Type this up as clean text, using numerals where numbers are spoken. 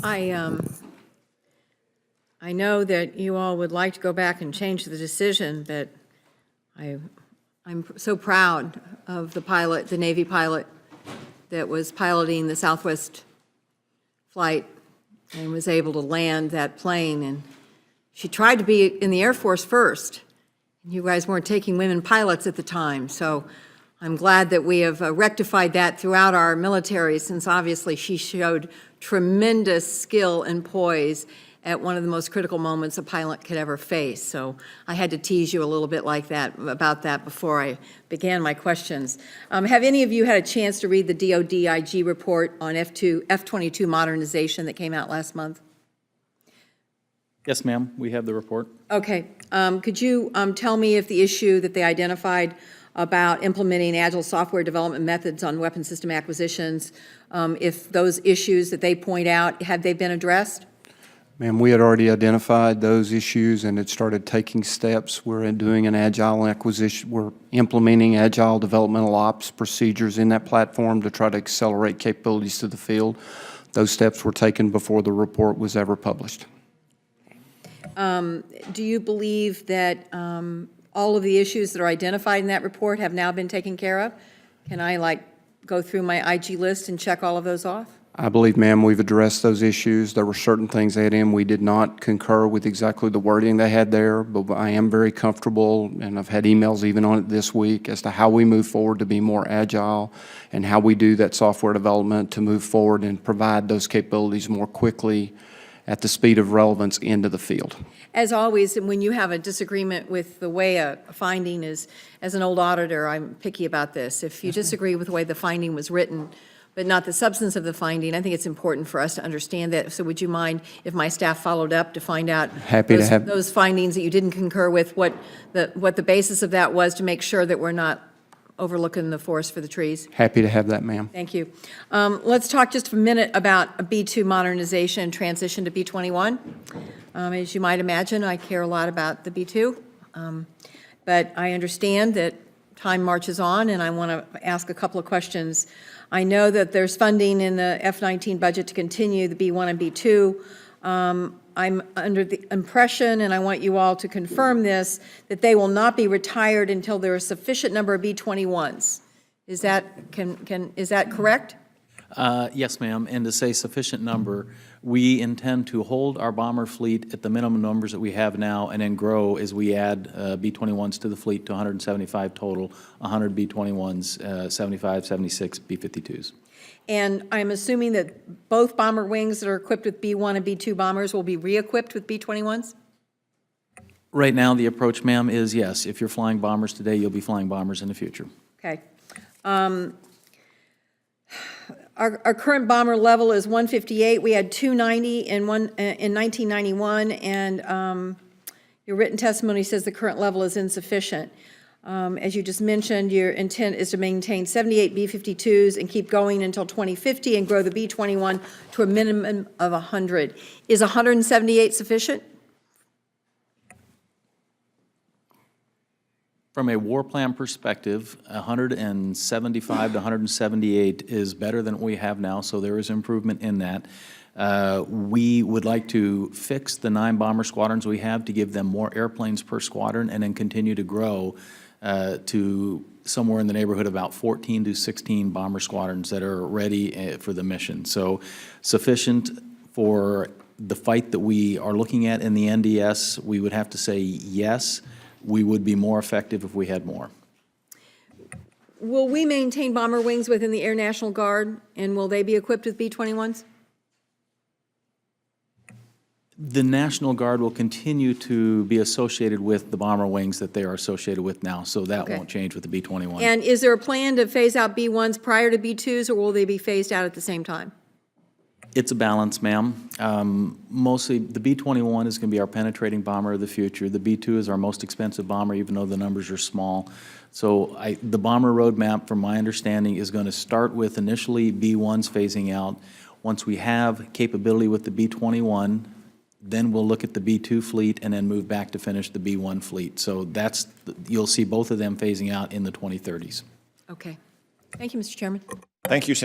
I know that you all would like to go back and change the decision, but I'm so proud of the pilot, the Navy pilot that was piloting the Southwest flight and was able to land that plane. And she tried to be in the Air Force first. You guys weren't taking women pilots at the time, so I'm glad that we have rectified that throughout our military, since obviously she showed tremendous skill and poise at one of the most critical moments a pilot could ever face. So I had to tease you a little bit like that, about that before I began my questions. Have any of you had a chance to read the DoD IG report on F-22 modernization that came out last month? Yes, ma'am, we have the report. Okay. Could you tell me if the issue that they identified about implementing agile software development methods on weapon system acquisitions, if those issues that they point out, have they been addressed? Ma'am, we had already identified those issues and had started taking steps. We're doing an agile acquisition. We're implementing agile developmental ops procedures in that platform to try to accelerate capabilities to the field. Those steps were taken before the report was ever published. Do you believe that all of the issues that are identified in that report have now been taken care of? Can I go through my IG list and check all of those off? I believe, ma'am, we've addressed those issues. There were certain things they had in. We did not concur with exactly the wording they had there, but I am very comfortable, and I've had emails even on it this week, as to how we move forward to be more agile and how we do that software development to move forward and provide those capabilities more quickly at the speed of relevance into the field. As always, when you have a disagreement with the way a finding is, as an old auditor, I'm picky about this. If you disagree with the way the finding was written, but not the substance of the finding, I think it's important for us to understand that. So would you mind if my staff followed up to find out those findings that you didn't concur with, what the basis of that was, to make sure that we're not overlooking the forest for the trees? Happy to have that, ma'am. Thank you. Let's talk just a minute about a B-2 modernization and transition to B-21. As you might imagine, I care a lot about the B-2, but I understand that time marches on, and I want to ask a couple of questions. I know that there's funding in the F-19 budget to continue the B-1 and B-2. I'm under the impression, and I want you all to confirm this, that they will not be retired until there are a sufficient number of B-21s. Is that, is that correct? Yes, ma'am, and to say sufficient number, we intend to hold our bomber fleet at the minimum numbers that we have now and then grow as we add B-21s to the fleet to 175 total, 100 B-21s, 75, 76 B-52s. And I'm assuming that both bomber wings that are equipped with B-1 and B-2 bombers will be re-equipped with B-21s? Right now, the approach, ma'am, is yes. If you're flying bombers today, you'll be flying bombers in the future. Okay. Our current bomber level is 158. We had 290 in 1991, and your written testimony says the current level is insufficient. As you just mentioned, your intent is to maintain 78 B-52s and keep going until 2050 and grow the B-21 to a minimum of 100. Is 178 sufficient? From a war plan perspective, 175 to 178 is better than what we have now, so there is improvement in that. We would like to fix the 9 bomber squadrons we have to give them more airplanes per squadron and then continue to grow to somewhere in the neighborhood of about 14 to 16 bomber squadrons that are ready for the mission. So sufficient for the fight that we are looking at in the NDS, we would have to say yes. We would be more effective if we had more. Will we maintain bomber wings within the Air National Guard, and will they be equipped with B-21s? The National Guard will continue to be associated with the bomber wings that they are associated with now, so that won't change with the B-21. And is there a plan to phase out B-1s prior to B-2s, or will they be phased out at the same time? It's a balance, ma'am. Mostly, the B-21 is going to be our penetrating bomber of the future. The B-2 is our most expensive bomber, even though the numbers are small. So the bomber roadmap, from my understanding, is going to start with initially B-1s phasing out. Once we have capability with the B-21, then we'll look at the B-2 fleet and then move back to finish the B-1 fleet. So that's, you'll see both of them phasing out in the 2030s. Okay. Thank you, Mr. Chairman. Thank you,